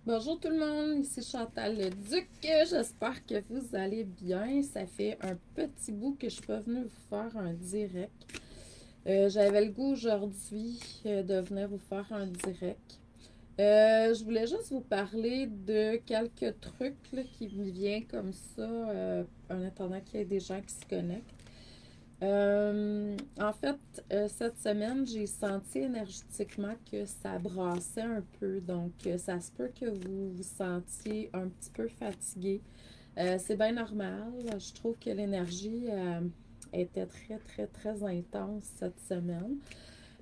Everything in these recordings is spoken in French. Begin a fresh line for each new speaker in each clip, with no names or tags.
Bonjour tout le monde, ici Chantal le Duc. J'espère que vous allez bien. Ça fait un petit bout que je suis pas venue vous faire un direct. J'avais le goût aujourd'hui de venir vous faire un direct. Je voulais juste vous parler de quelques trucs là, qui me viennent comme ça en attendant qu'il y ait des gens qui se connectent. En fait, cette semaine, j'ai senti énergétiquement que ça brassait un peu. Donc, ça se peut que vous vous sentiez un petit peu fatigué. C'est bien normal. Je trouve que l'énergie était très, très, très intense cette semaine.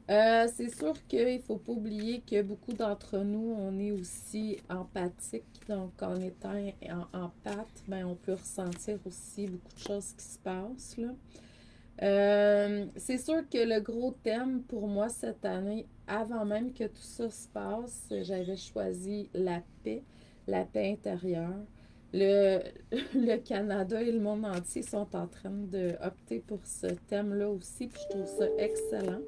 C'est sûr qu'il ne faut pas oublier que beaucoup d'entre nous, on est aussi empathique. Donc, en étant empathe, ben, on peut ressentir aussi beaucoup de choses qui se passent, là. C'est sûr que le gros thème pour moi cette année, avant même que tout ça se passe, j'avais choisi la paix intérieure. Le, le Canada et le monde entier sont en train d'opter pour ce thème-là aussi, puis je trouve ça excellent.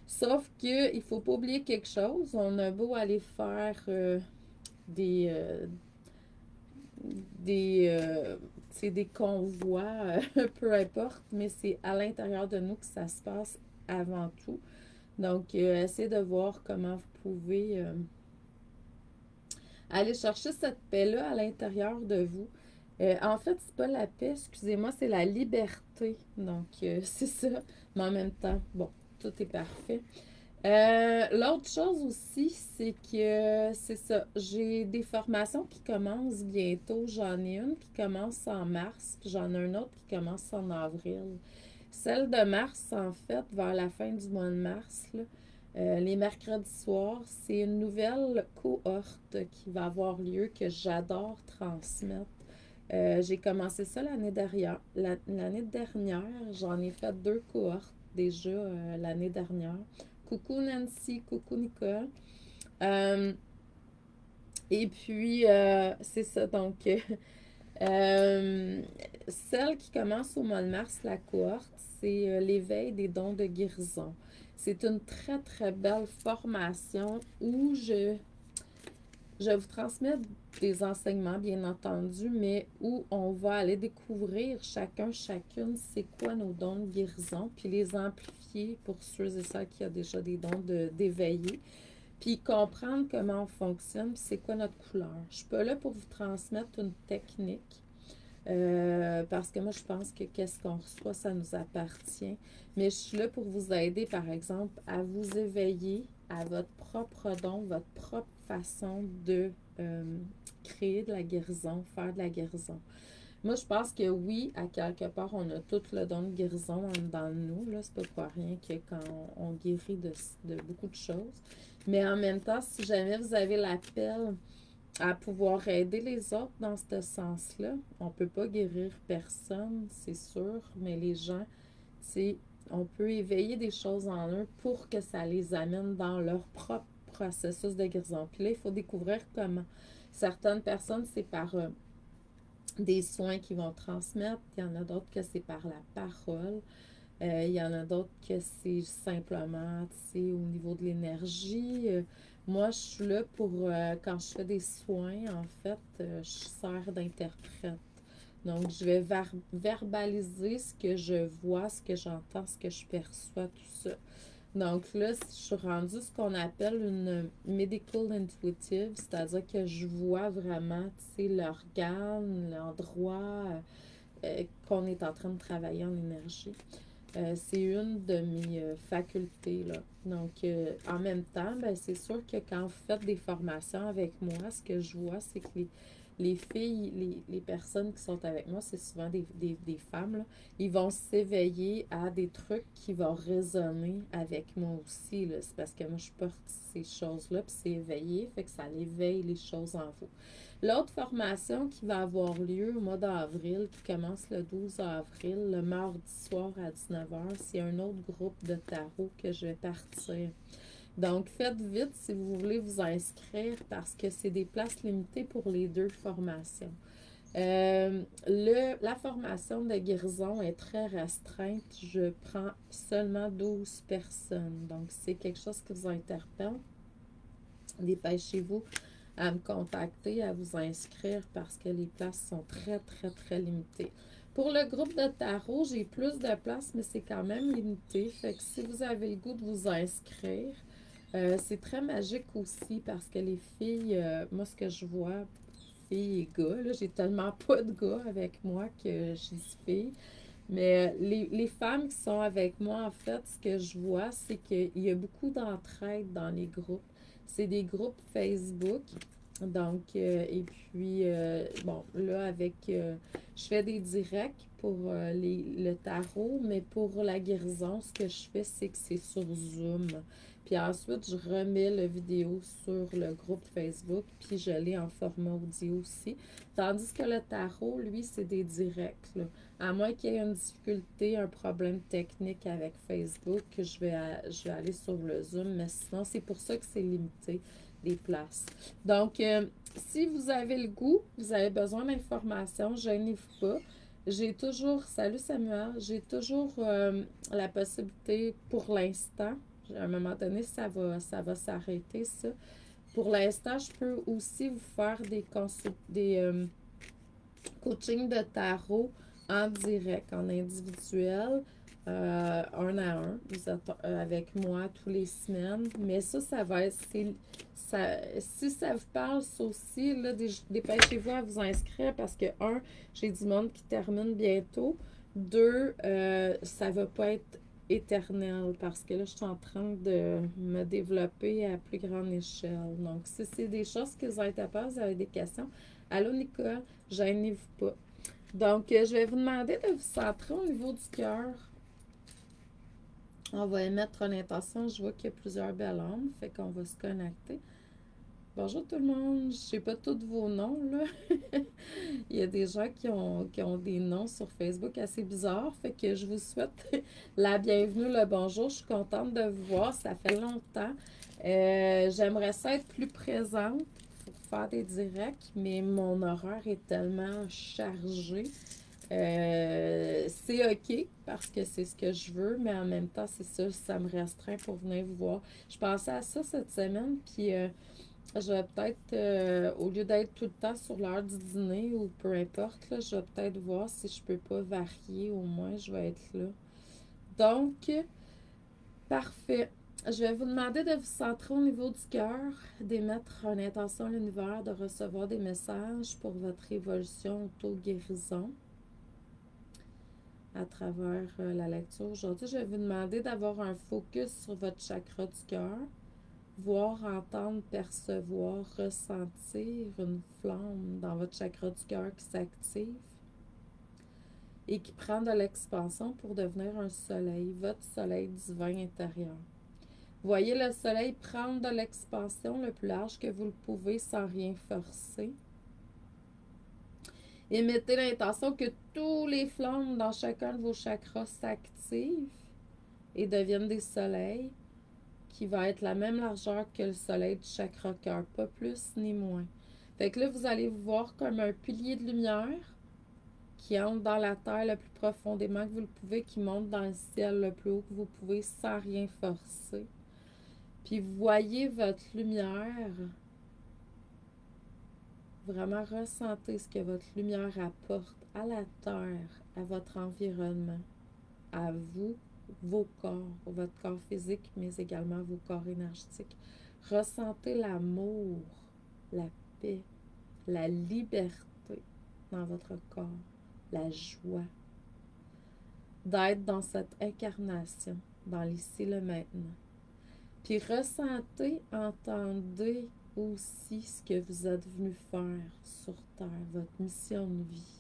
Sauf que il faut pas oublier quelque chose, on a beau aller faire des, des, des convois, peu importe, mais c'est à l'intérieur de nous que ça se passe avant tout. Donc, essayez de voir comment vous pouvez aller chercher cette paix-là à l'intérieur de vous. En fait, c'est pas la paix, excusez-moi, c'est la liberté. Donc, c'est ça. Mais en même temps, bon, tout est parfait. L'autre chose aussi, c'est que c'est ça. J'ai des formations qui commencent bientôt. J'en ai une qui commence en mars, puis j'en ai une autre qui commence en avril. Celle de mars, en fait, vers la fin du mois de mars, là, les mercredis soirs, c'est une nouvelle cohorte qui va avoir lieu que j'adore transmettre. J'ai commencé ça l'année dernière. L'année dernière, j'en ai fait deux cohortes déjà l'année dernière. Coucou Nancy, coucou Nicole. Euh, et puis, c'est ça. Donc, celle qui commence au mois de mars, la cohorte, c'est l'éveil des dons de guérison. C'est une très, très belle formation où je vous transmets des enseignements, bien entendu, mais où on va aller découvrir chacun, chacune, c'est quoi nos dons de guérison, puis les amplifier pour ceux et celles qui ont déjà des dons d'éveiller, puis comprendre comment on fonctionne, puis c'est quoi notre couleur. Je suis pas là pour vous transmettre une technique, parce que moi, je pense que qu'est-ce qu'on reçoit, ça nous appartient. Mais je suis là pour vous aider, par exemple, à vous éveiller à votre propre don, votre propre façon de créer de la guérison, faire de la guérison. Moi, je pense que oui, à quelque part, on a tout le don de guérison dans nous. Là, c'est pas pour rien que quand on guérit de beaucoup de choses. Mais en même temps, si jamais vous avez l'appel à pouvoir aider les autres dans ce sens-là. On ne peut pas guérir personne, c'est sûr, mais les gens, tu sais, on peut éveiller des choses en eux pour que ça les amène dans leur propre processus de guérison. Puis là, il faut découvrir comment. Certaines personnes, c'est par des soins qu'ils vont transmettre. Il y en a d'autres que c'est par la parole. Il y en a d'autres que c'est simplement, tu sais, au niveau de l'énergie. Moi, je suis là pour, quand je fais des soins, en fait, je sers d'interprète. Donc, je vais verbaliser ce que je vois, ce que j'entends, ce que je perçois, tout ça. Donc là, je suis rendue ce qu'on appelle une medical intuitive, c'est-à-dire que je vois vraiment, tu sais, l'organe, l'endroit qu'on est en train de travailler en énergie. C'est une de mes facultés, là. Donc, en même temps, ben, c'est sûr que quand vous faites des formations avec moi, ce que je vois, c'est que les filles, les personnes qui sont avec moi, c'est souvent des femmes, là, ils vont s'éveiller à des trucs qui vont résonner avec moi aussi, là. C'est parce que moi, je porte ces choses-là, puis c'est éveillé, fait que ça éveille les choses en vous. L'autre formation qui va avoir lieu au mois d'avril, qui commence le 12 avril, le mardi soir à 19h, c'est un autre groupe de tarot que je vais partir. Donc, faites vite si vous voulez vous inscrire parce que c'est des places limitées pour les deux formations. La formation de guérison est très restreinte. Je prends seulement 12 personnes. Donc, c'est quelque chose qui vous interpelle. Dépêchez-vous à me contacter, à vous inscrire parce que les places sont très, très, très limitées. Pour le groupe de tarot, j'ai plus de places, mais c'est quand même limité. Fait que si vous avez le goût de vous inscrire, c'est très magique aussi parce que les filles, moi ce que je vois, filles et gars, là, j'ai tellement pas de gars avec moi que je dis filles. Mais les femmes qui sont avec moi, en fait, ce que je vois, c'est qu'il y a beaucoup d'entraide dans les groupes. C'est des groupes Facebook. Donc, et puis, bon, là, je fais des directs pour le tarot, mais pour la guérison, ce que je fais, c'est que c'est sur Zoom. Puis ensuite, je remets la vidéo sur le groupe Facebook, puis je l'ai en format audio aussi. Tandis que le tarot, lui, c'est des directs, là. À moins qu'il y ait une difficulté, un problème technique avec Facebook, je vais aller sur le Zoom, mais sinon, c'est pour ça que c'est limité, les places. Donc, si vous avez le goût, vous avez besoin d'informations, gênez-vous pas. J'ai toujours, salut Samuel, j'ai toujours la possibilité pour l'instant, à un moment donné, ça va s'arrêter, ça. Pour l'instant, je peux aussi vous faire des coachings de tarot en direct, en individuel, un à un. Vous êtes avec moi tous les semaines. Mais ça va être... si ça vous parle, ça aussi, là, dépêchez-vous à vous inscrire parce que, un, j'ai du monde qui termine bientôt. Deux, ça va pas être éternel parce que là, je suis en train de me développer à plus grande échelle. Donc, si c'est des choses que vous êtes à part, vous avez des questions. Allô, Nicole, gênez-vous pas. Donc, je vais vous demander de vous centrer au niveau du cœur. On va émettre une intention. Je vois qu'il y a plusieurs belles âmes, fait qu'on va se connecter. Bonjour tout le monde. Je ne sais pas tous vos noms, là. Il y a des gens qui ont des noms sur Facebook assez bizarres, fait que je vous souhaite la bienvenue, le bonjour. Je suis contente de vous voir. Ça fait longtemps. J'aimerais ça être plus présente pour faire des directs, mais mon horaire est tellement chargé. C'est OK parce que c'est ce que je veux, mais en même temps, c'est ça me restreint pour venir vous voir. Je pensais à ça cette semaine, puis je vais peut-être, au lieu d'être tout le temps sur l'heure du dîner ou peu importe, là, je vais peut-être voir si je peux pas varier, au moins je vais être là. Donc, parfait. Je vais vous demander de vous centrer au niveau du cœur, d'émettre une intention à l'univers, de recevoir des messages pour votre évolution auto-guérison à travers la lecture. Aujourd'hui, je vais vous demander d'avoir un focus sur votre chakra du cœur, voir, entendre, percevoir, ressentir une flamme dans votre chakra du cœur qui s'active et qui prend de l'expansion pour devenir un soleil, votre soleil divin intérieur. Voyez le soleil prendre de l'expansion le plus large que vous le pouvez sans rien forcer. Et mettez l'intention que tous les flammes dans chacun de vos chakras s'activent et deviennent des soleils qui va être la même largeur que le soleil du chakra cœur, pas plus ni moins. Fait que là, vous allez vous voir comme un pilier de lumière qui entre dans la terre le plus profondément que vous le pouvez, qui monte dans le ciel le plus haut que vous pouvez sans rien forcer. Puis vous voyez votre lumière, vraiment ressentez ce que votre lumière apporte à la terre, à votre environnement, à vous, vos corps, votre corps physique, mais également vos corps énergétiques. Ressentez l'amour, la paix, la liberté dans votre corps, la joie d'être dans cette incarnation, dans l'ici, le maintenant. Puis ressentez, entendez aussi ce que vous êtes venu faire sur Terre, votre mission de vie.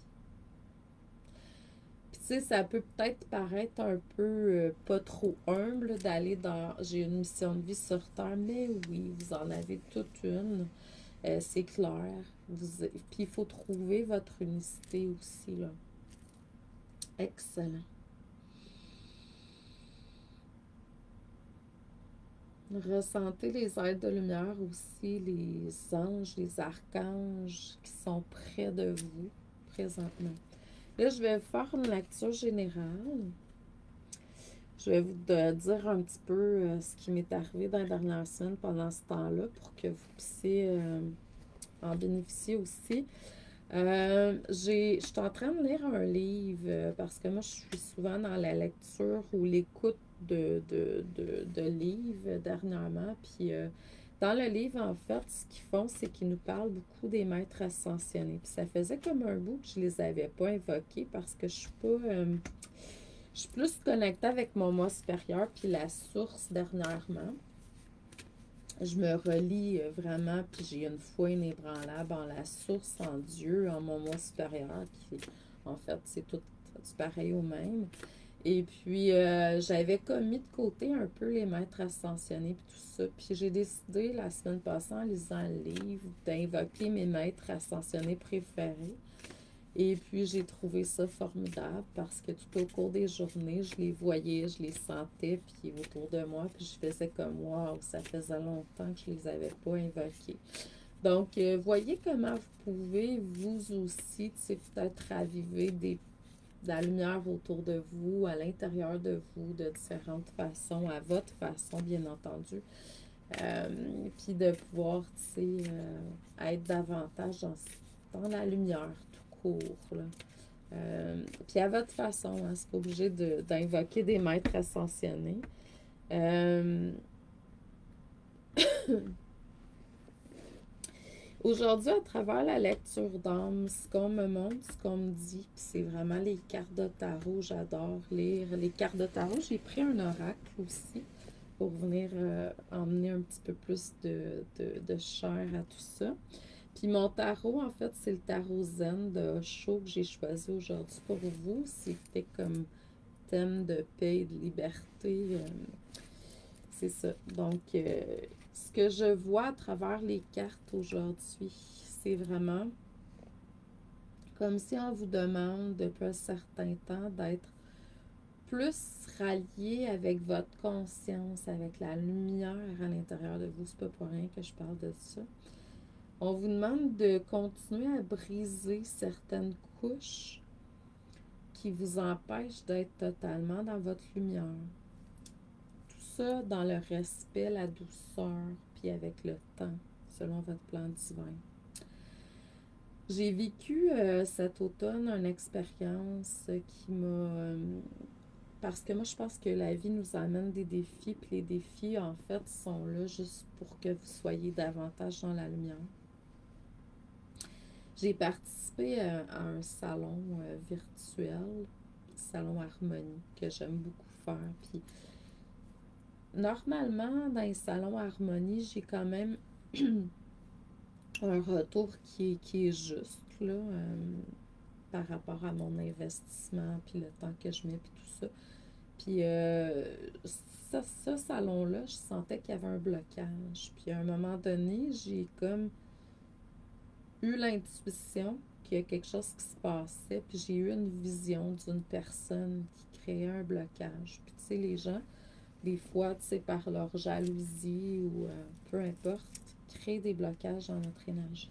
Puis tu sais, ça peut peut-être paraître un peu pas trop humble d'aller dans j'ai une mission de vie sur Terre, mais oui, vous en avez toute une. C'est clair. Puis il faut trouver votre unicité aussi, là. Excellent. Ressentez les êtres de lumière aussi, les anges, les archanges qui sont près de vous présentement. Là, je vais faire une lecture générale. Je vais vous dire un petit peu ce qui m'est arrivé dans la dernière semaine pendant ce temps-là pour que vous puissiez en bénéficier aussi. Je suis en train de lire un livre parce que moi, je suis souvent dans la lecture ou l'écoute de livres dernièrement. Puis dans le livre, en fait, ce qu'ils font, c'est qu'ils nous parlent beaucoup des maîtres ascensionnés. Puis ça faisait comme un bout que je les avais pas invoqués parce que je suis pas... je suis plus connectée avec mon moi supérieur puis la source dernièrement. Je me relie vraiment, puis j'ai une foi inébranlable en la source, en Dieu, en mon moi supérieur, qui, en fait, c'est tout du pareil au même. Et puis, j'avais comme mis de côté un peu les maîtres ascensionnés, puis tout ça. Puis j'ai décidé, la semaine passée, en lisant le livre, d'invoquer mes maîtres ascensionnés préférés. Et puis, j'ai trouvé ça formidable parce que tout au cours des journées, je les voyais, je les sentais, puis autour de moi, puis je faisais comme, waouh, ça faisait longtemps que je les avais pas invoqués. Donc, voyez comment vous pouvez, vous aussi, peut-être raviver de la lumière autour de vous, à l'intérieur de vous, de différentes façons, à votre façon, bien entendu. Puis de pouvoir, être davantage dans la lumière, court, là. Puis à votre façon, hein, c'est pas obligé d'invoquer des maîtres ascensionnés. Aujourd'hui, à travers la lecture d'âme, ce qu'on me montre, ce qu'on me dit, c'est vraiment les cartes de tarot. J'adore lire les cartes de tarot. J'ai pris un oracle aussi pour venir emmener un petit peu plus de chair à tout ça. Puis mon tarot, en fait, c'est le tarot zen de Osho que j'ai choisi aujourd'hui pour vous. C'était comme thème de paix et de liberté. C'est ça. Donc, ce que je vois à travers les cartes aujourd'hui, c'est vraiment comme si on vous demande depuis un certain temps d'être plus rallié avec votre conscience, avec la lumière à l'intérieur de vous. C'est pas pour rien que je parle de ça. On vous demande de continuer à briser certaines couches qui vous empêchent d'être totalement dans votre lumière. Tout ça dans le respect, la douceur, puis avec le temps, selon votre plan divin. J'ai vécu cet automne une expérience qui m'a... parce que moi, je pense que la vie nous amène des défis, puis les défis, en fait, sont là juste pour que vous soyez davantage dans la lumière. J'ai participé à un salon virtuel, salon Harmonie, que j'aime beaucoup faire. Puis, normalement, dans les salons Harmonie, j'ai quand même un retour qui est juste, là, par rapport à mon investissement, puis le temps que je mets, puis tout ça. Puis, ce salon-là, je sentais qu'il y avait un blocage. Puis, à un moment donné, j'ai comme eu l'intuition qu'il y a quelque chose qui se passait, puis j'ai eu une vision d'une personne qui créait un blocage. Puis tu sais, les gens, des fois, tu sais, par leur jalousie ou peu importe, créent des blocages dans notre énergie.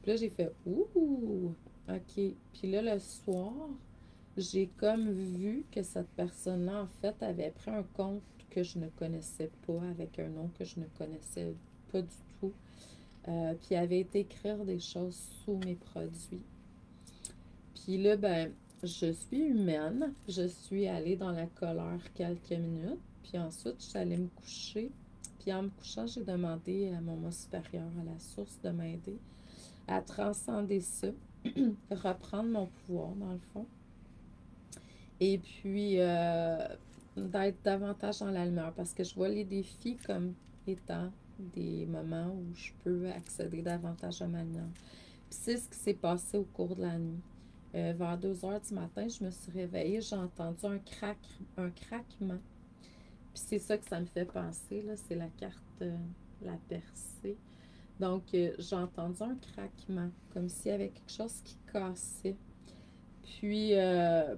Puis là, j'ai fait « Ouh! OK. » Puis là, le soir, j'ai comme vu que cette personne-là, en fait, avait pris un compte que je ne connaissais pas, avec un nom que je ne connaissais pas du tout. Puis avait été écrire des choses sous mes produits. Puis là, ben, je suis humaine. Je suis allée dans la colère quelques minutes. Puis ensuite, je suis allée me coucher. Puis en me couchant, j'ai demandé à mon moi supérieur, à la source, de m'aider à transcender ça, reprendre mon pouvoir, dans le fond. Et puis, d'être davantage dans la lumière. Parce que je vois les défis comme étant des moments où je peux accéder davantage à ma lumière. Puis c'est ce qui s'est passé au cours de la nuit. Vers 2 heures du matin, je me suis réveillée, j'ai entendu un craquement. Puis c'est ça que ça me fait penser, là, c'est la carte, la percée. Donc, j'ai entendu un craquement, comme s'il y avait quelque chose qui cassait. Puis,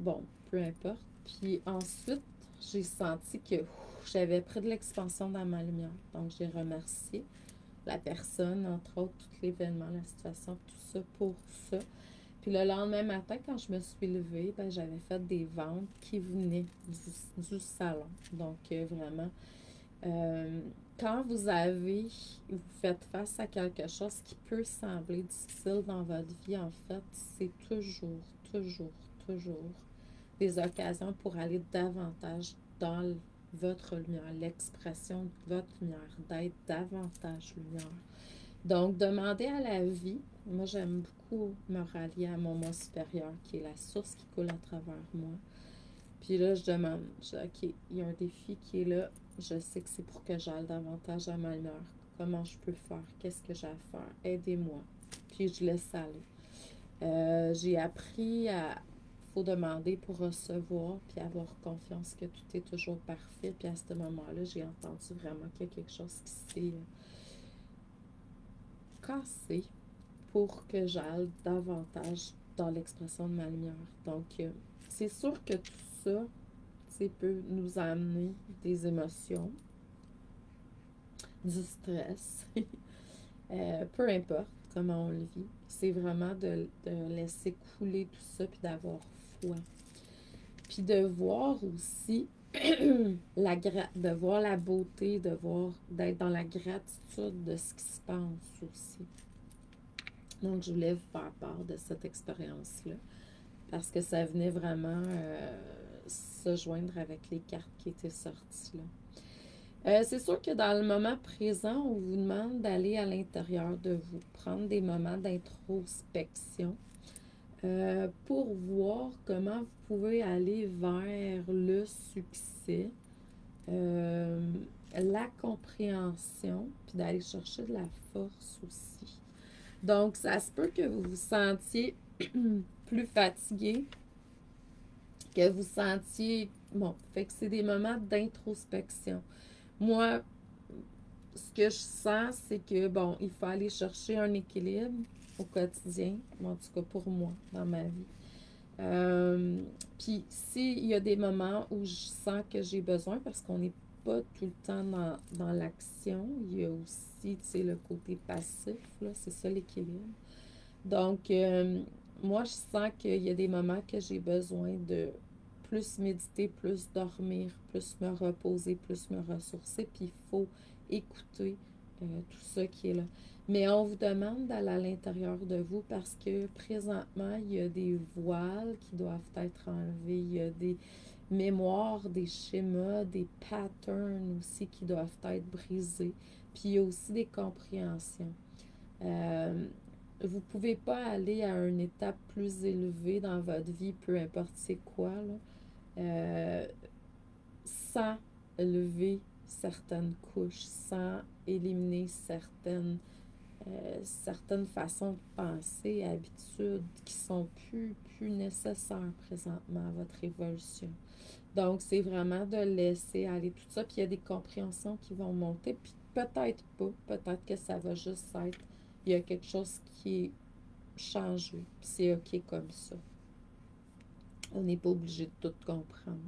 bon, peu importe. Puis ensuite, j'ai senti que j'avais pris de l'expansion dans ma lumière. Donc, j'ai remercié la personne, entre autres, tout l'événement, la situation, tout ça pour ça. Puis le lendemain matin, quand je me suis levée, ben, j'avais fait des ventes qui venaient du salon. Donc, vraiment, Euh, Quand vous faites face à quelque chose qui peut sembler difficile dans votre vie, en fait, c'est toujours, toujours des occasions pour aller davantage dans votre lumière, l'expression de votre lumière, d'être davantage lumière. Donc, demandez à la vie. Moi, j'aime beaucoup me rallier à mon moi supérieur, qui est la source qui coule à travers moi. Puis là, je demande, OK, il y a un défi qui est là. Je sais que c'est pour que j'aille davantage à ma lumière. Comment je peux faire? Qu'est-ce que j'ai à faire? Aidez-moi. Puis je laisse aller. J'ai appris à... faut demander pour recevoir, puis avoir confiance que tout est toujours parfait. Puis à ce moment-là, j'ai entendu vraiment qu'il y a quelque chose qui s'est cassé pour que j'aille davantage dans l'expression de ma lumière. Donc, c'est sûr que tout ça, peut nous amener des émotions, du stress, peu importe comment on le vit. C'est vraiment de laisser couler tout ça, puis d'avoir foi. Puis de voir aussi de voir la beauté, d'être dans la gratitude de ce qui se passe aussi. Donc, je voulais vous faire part de cette expérience-là parce que ça venait vraiment se joindre avec les cartes qui étaient sorties là. C'est sûr que dans le moment présent, on vous demande d'aller à l'intérieur de vous, prendre des moments d'introspection pour voir comment vous pouvez aller vers le succès, la compréhension, puis d'aller chercher de la force aussi. Donc, ça se peut que vous vous sentiez plus fatigué, que vous sentiez... Bon, fait que c'est des moments d'introspection. Moi, ce que je sens, c'est que, bon, il faut aller chercher un équilibre au quotidien, en tout cas pour moi, dans ma vie. Puis, s'il y a des moments où je sens que j'ai besoin, parce qu'on n'est pas tout le temps dans l'action, il y a aussi, tu sais, le côté passif, là, c'est ça l'équilibre. Donc, moi, je sens qu'il y a des moments que j'ai besoin de plus méditer, plus dormir, plus me reposer, plus me ressourcer, puis il faut écouter tout ça qui est là. Mais on vous demande d'aller à l'intérieur de vous parce que présentement, il y a des voiles qui doivent être enlevés, il y a des mémoires, des schémas, des patterns aussi qui doivent être brisés, puis il y a aussi des compréhensions. Vous ne pouvez pas aller à une étape plus élevée dans votre vie, peu importe c'est quoi, là, euh, sans lever certaines couches, sans éliminer certaines façons de penser, habitudes qui sont plus nécessaires présentement à votre évolution. Donc, c'est vraiment de laisser aller tout ça, puis il y a des compréhensions qui vont monter, puis peut-être pas, peut-être que ça va juste être, il y a quelque chose qui est changé, puis c'est OK comme ça. On n'est pas obligé de tout comprendre.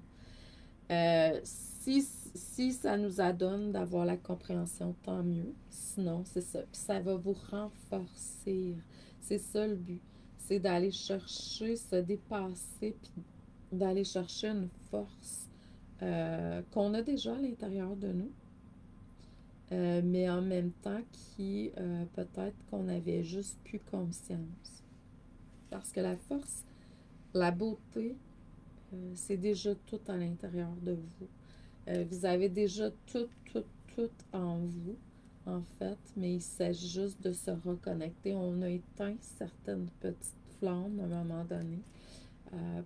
Si ça nous adonne d'avoir la compréhension, tant mieux. Sinon, c'est ça. Puis ça va vous renforcer. C'est ça le but. C'est d'aller chercher, se dépasser, puis d'aller chercher une force qu'on a déjà à l'intérieur de nous, mais en même temps qui peut-être qu'on avait juste plus conscience. Parce que la force, la beauté, c'est déjà tout à l'intérieur de vous. Vous avez déjà tout en vous, en fait, mais il s'agit juste de se reconnecter. On a éteint certaines petites flammes à un moment donné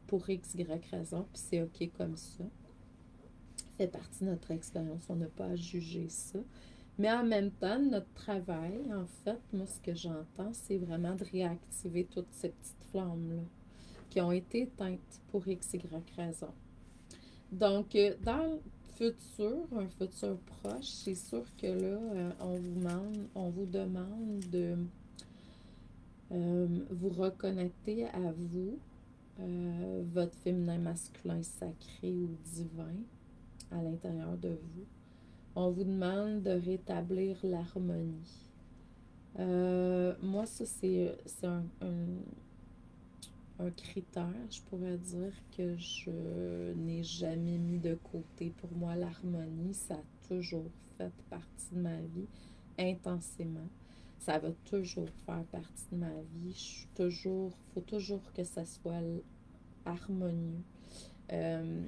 pour X, Y raison, puis c'est OK comme ça. Ça fait partie de notre expérience, on n'a pas à juger ça. Mais en même temps, notre travail, en fait, moi, ce que j'entends, c'est vraiment de réactiver toutes ces petites flammes-là qui ont été éteintes pour X, Y raison. Donc, dans le futur, un futur proche, c'est sûr que là, on vous demande de vous reconnecter à vous, votre féminin, masculin, sacré ou divin à l'intérieur de vous. On vous demande de rétablir l'harmonie. Moi, ça, c'est un critère, je pourrais dire, que je n'ai jamais mis de côté. Pour moi, l'harmonie, ça a toujours fait partie de ma vie intensément. Ça va toujours faire partie de ma vie. Je suis toujours, faut toujours que ça soit harmonieux. Euh,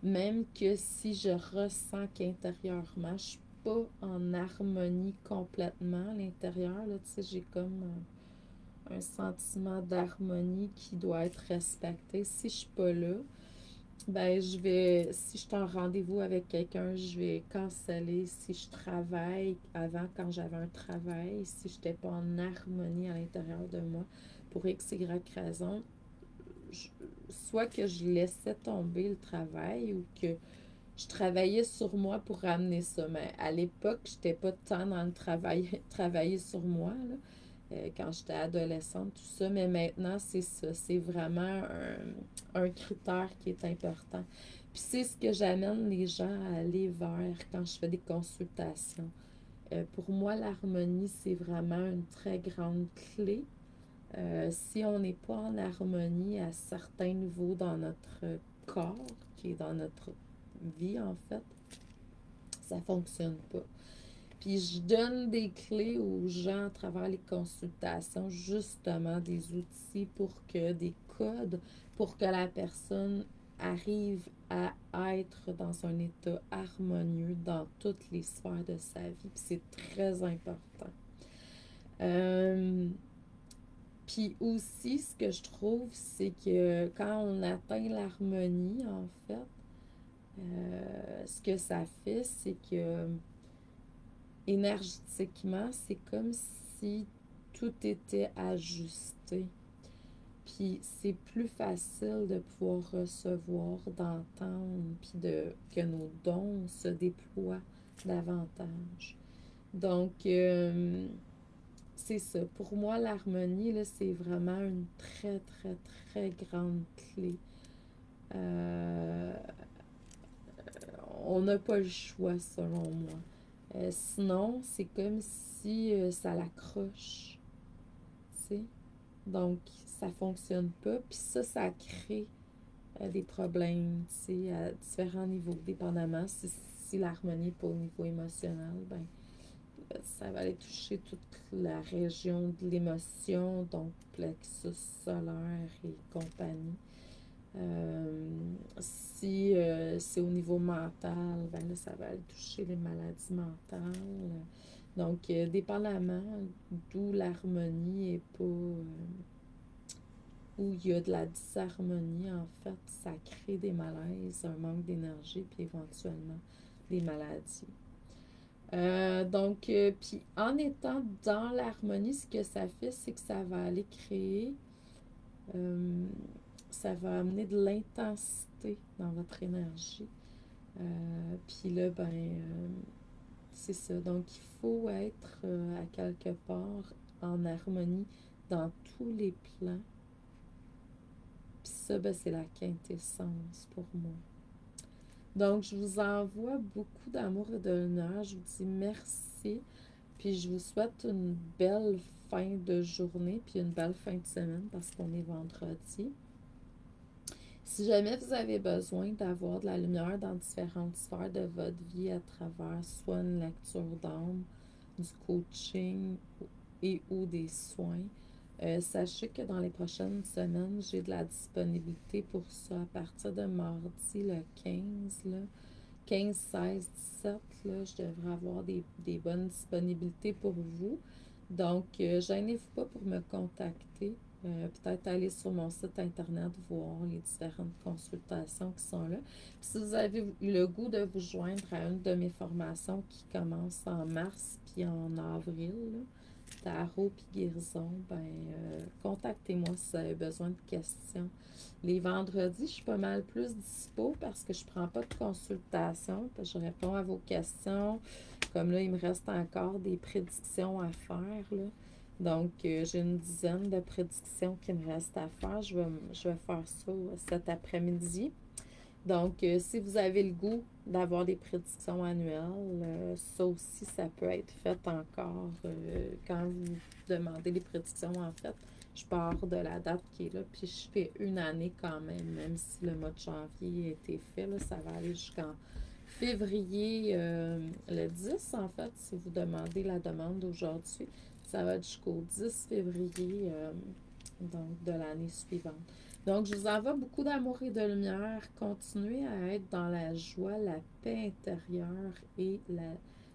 Même que si je ressens qu'intérieurement, je suis pas en harmonie complètement à l'intérieur, là, tu sais, j'ai comme un sentiment d'harmonie qui doit être respecté. Si je suis pas là, ben je vais, si je suis en rendez-vous avec quelqu'un, je vais canceller. Si je travaille, avant quand j'avais un travail, si je n'étais pas en harmonie à l'intérieur de moi, pour X, Y raison, je- soit que je laissais tomber le travail ou que je travaillais sur moi pour ramener ça. Mais à l'époque, je n'étais pas tant dans le travail, travailler sur moi, là, quand j'étais adolescente, tout ça. Mais maintenant, c'est ça. C'est vraiment un critère qui est important. Puis c'est ce que j'amène les gens à aller vers quand je fais des consultations. Pour moi, l'harmonie, c'est vraiment une très grande clé. Si on n'est pas en harmonie à certains niveaux dans notre corps, qui est dans notre vie en fait, ça ne fonctionne pas. Puis je donne des clés aux gens à travers les consultations, justement des outils pour que, des codes, pour que la personne arrive à être dans un état harmonieux dans toutes les sphères de sa vie. Puis c'est très important. Euh, Puis aussi, ce que je trouve, c'est que quand on atteint l'harmonie, en fait, ce que ça fait, c'est que énergétiquement, c'est comme si tout était ajusté. Puis c'est plus facile de pouvoir recevoir, d'entendre, puis que nos dons se déploient davantage. Donc, c'est ça. Pour moi, l'harmonie, là, c'est vraiment une très, très, très grande clé. Euh, on n'a pas le choix, selon moi. Sinon, c'est comme si ça l'accroche, tu sais. Donc, ça fonctionne pas. Puis ça crée des problèmes, tu sais, à différents niveaux, dépendamment. Si l'harmonie n'est pas au niveau émotionnel, ben, ça va aller toucher toute la région de l'émotion, donc plexus solaire et compagnie. Si c'est au niveau mental, ben là, ça va aller toucher les maladies mentales. Donc, dépendamment d'où l'harmonie est pas, où il y a de la disharmonie, en fait, ça crée des malaises, un manque d'énergie, puis éventuellement des maladies. Puis en étant dans l'harmonie, ce que ça fait, c'est que ça va aller créer, euh, ça va amener de l'intensité dans votre énergie. Puis là, c'est ça. Donc, il faut être à quelque part en harmonie dans tous les plans. Puis ça, ben, c'est la quintessence pour moi. Donc, je vous envoie beaucoup d'amour et de lumière. Je vous dis merci. Puis je vous souhaite une belle fin de journée, puis une belle fin de semaine parce qu'on est vendredi. Si jamais vous avez besoin d'avoir de la lumière dans différentes sphères de votre vie à travers soit une lecture d'âme, du coaching et ou des soins, sachez que dans les prochaines semaines, j'ai de la disponibilité pour ça à partir de mardi le 15, là. 15, 16, 17, là, je devrais avoir des bonnes disponibilités pour vous. Donc, gênez-vous pas pour me contacter. Peut-être aller sur mon site internet, voir les différentes consultations qui sont là. Puis, si vous avez le goût de vous joindre à une de mes formations qui commence en mars puis en avril, là, tarot puis guérison, contactez-moi si vous avez besoin de questions. Les vendredis, je suis pas mal plus dispo parce que je prends pas de consultation, parce que je réponds à vos questions. Comme là, il me reste encore des prédictions à faire, là. Donc, j'ai une dizaine de prédictions qui me restent à faire. Je vais faire ça cet après-midi. Donc, si vous avez le goût d'avoir des prédictions annuelles, ça aussi, ça peut être fait encore quand vous demandez les prédictions, en fait. je pars de la date qui est là, puis je fais une année quand même si le mois de janvier a été fait, là, ça va aller jusqu'en février, le 10 en fait, si vous demandez la demande d'aujourd'hui, ça va être jusqu'au 10 février, donc de l'année suivante. Donc, je vous envoie beaucoup d'amour et de lumière. Continuez à être dans la joie, la paix intérieure et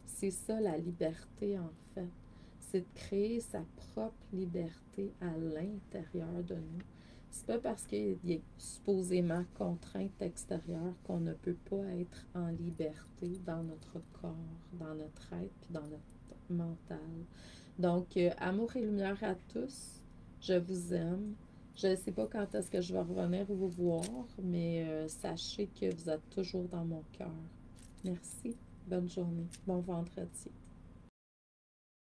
c'est ça la liberté en fait. C'est de créer sa propre liberté à l'intérieur de nous. C'est pas parce qu'il y a supposément contrainte extérieure qu'on ne peut pas être en liberté dans notre corps, dans notre être, puis dans notre mental. Donc, amour et lumière à tous. Je vous aime. Je ne sais pas quand est-ce que je vais revenir vous voir, mais sachez que vous êtes toujours dans mon cœur. Merci. Bonne journée. Bon vendredi.